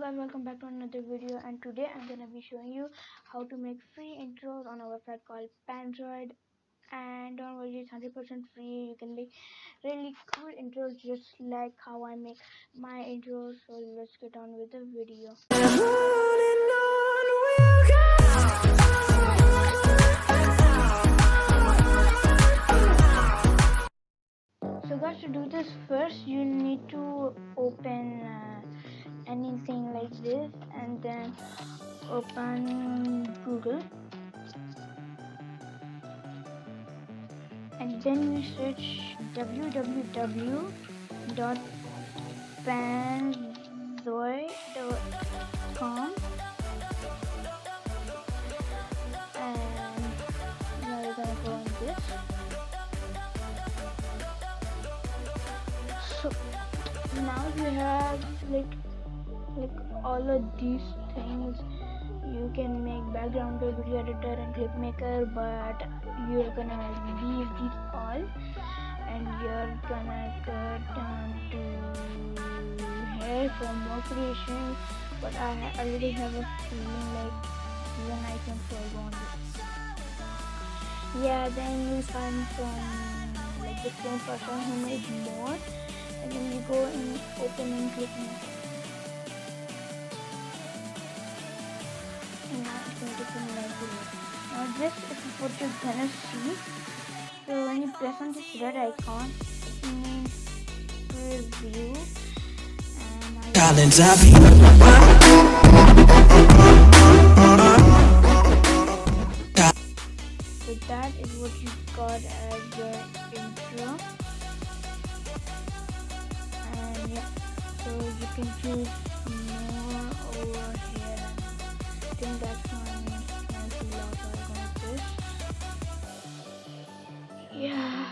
guys, welcome back to another video, and today I'm gonna be showing you how to make free intros on a website called Pandroid. And don't worry, it's 100% free. You can make really cool intros just like how I make my intros. So let's get on with the video. So guys, to do this, first you need to open anything like this, and then open Google, and then you search www.panzoid.com, and now you're gonna go on this. So now you have like all of these things. You can make background, video editor, and clip maker, but you're gonna leave these all, and you're gonna go down to here for more creation. But I already have a feeling like even I can go on this. Yeah, then you find some like the same person who made more, and then you go and open and click maker. Now it's going to come like this. Now this is what you're gonna see. So when you press on this red icon, it means preview, and so that is what you got as your intro. And yeah, so you can choose more over here. I think that's my fancy logo like this. Yeah.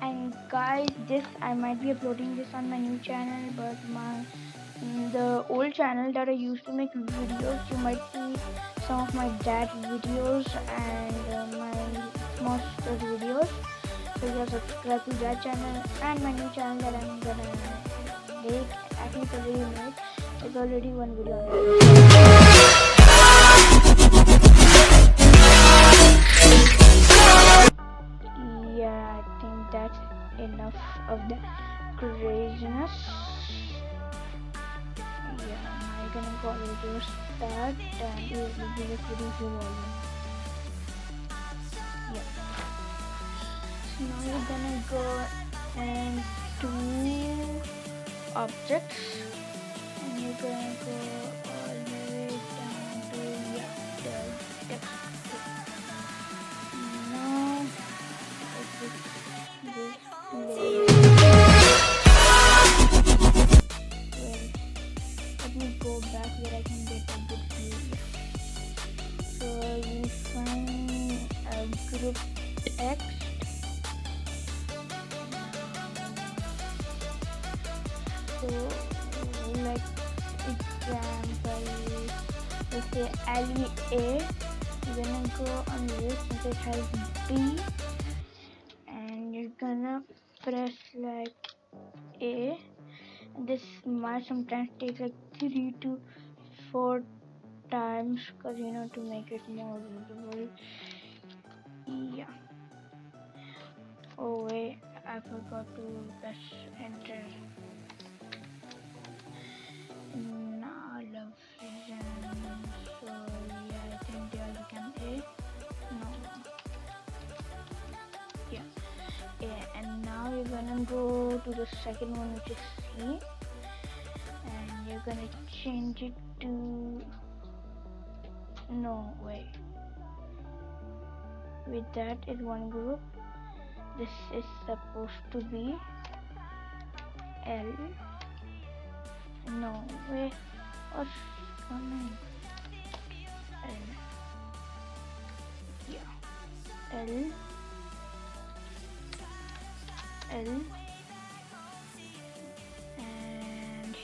And guys, this I might be uploading this on my new channel, but the old channel that I used to make videos, you might see some of my dad's videos and my small sister's videos. So you guys subscribe to that channel, and my new channel that I'm gonna make. Actually, it's already made. There's already one video on it. Yeah, I think that's enough of the craziness. Yeah, now you're gonna go reduce that, and it will be reduce your volume. Yeah. So now you're gonna go into objects, and you're gonna go all the way down to the text. Now this let me go back where I can get a good view. So we find a group text. So like example, let's say alley A. You're gonna go on this since it has B, and you're gonna press like A. This might sometimes take like 3 to 4 times, because to make it more visible. Yeah. Oh wait, I forgot to press enter. Now I love vision. So yeah, I think they all become A. No. Yeah. And now you're gonna go to the second one, which is C, and you're gonna change it to no wait. With that is one group. This is supposed to be L. No wait, what's coming? L. Yeah, L. L. And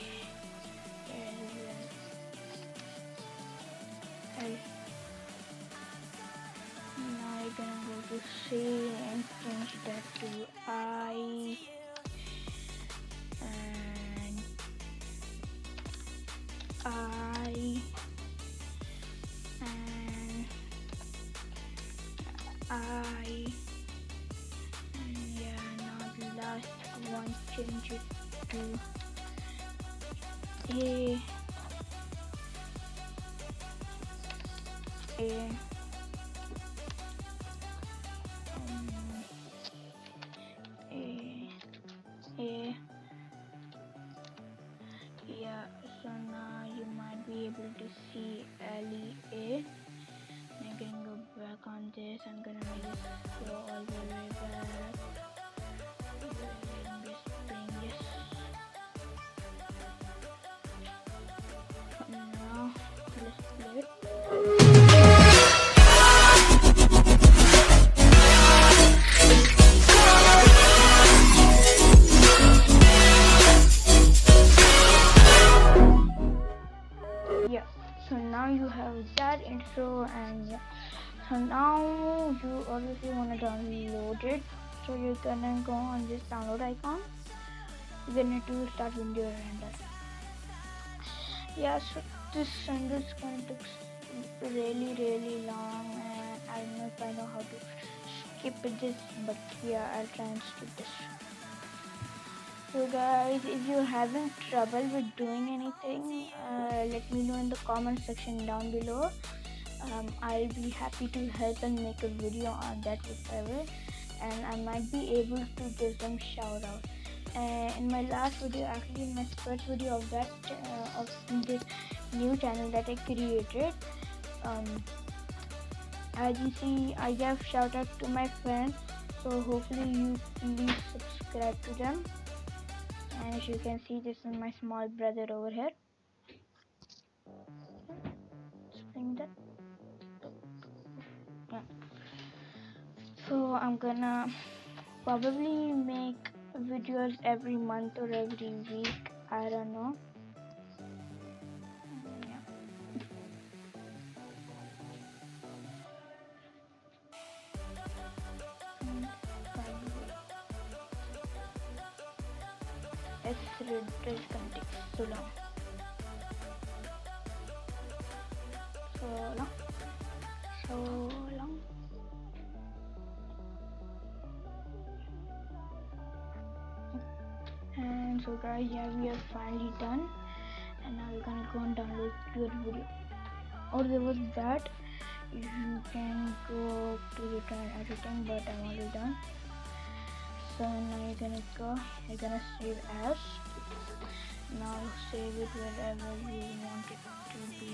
L. Now you're gonna go to C and change that to I, and change it to A um, A. Yeah, so now you might be able to see LEA. I'm gonna go back on this. I'm gonna make this go all the way back. Bring this. Now let's play it. Yeah, so now you have that intro, and yeah, so now you obviously want to download it. So you're gonna go on this download icon. You're gonna do start video render. Yeah, so this render is gonna take really long, and I don't know if I know how to skip this, but yeah, I'll try and skip this. So guys, if you're having trouble with doing anything, let me know in the comment section down below. I'll be happy to help and make a video on that whatever, and I might be able to give them shout out. In my last video, actually in my first video of that of this new channel that I created, as you see, I gave shout out to my friends, so hopefully you please subscribe to them. And as you can see, this is my small brother over here. That. Yeah. So I'm gonna probably make videos every month or every week. I don't know. Yeah. It's gonna take so long. So long. And so guys, yeah, we are finally done, and now we're gonna go and download your video. Or there was that, you can go to return editing, but I'm already done. So now you're gonna save as. Now save it wherever you want it to be.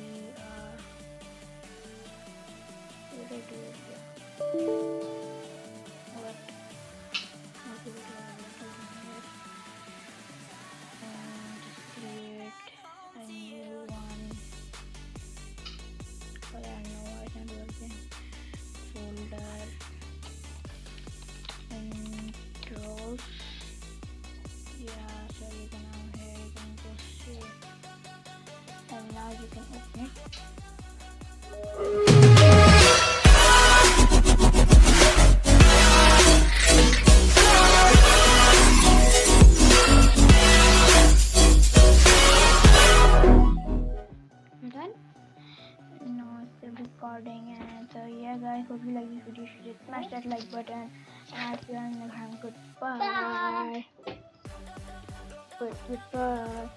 Where did I do it here? What? I'll give it here. And just create a new one. But I know why it's not working. Folder. Intros. Yeah, so you can now here you can just save. And now you can open it. Recording, and so yeah guys, hope you like this video. You should just smash that like button, and if you are in the goodbye. Goodbye.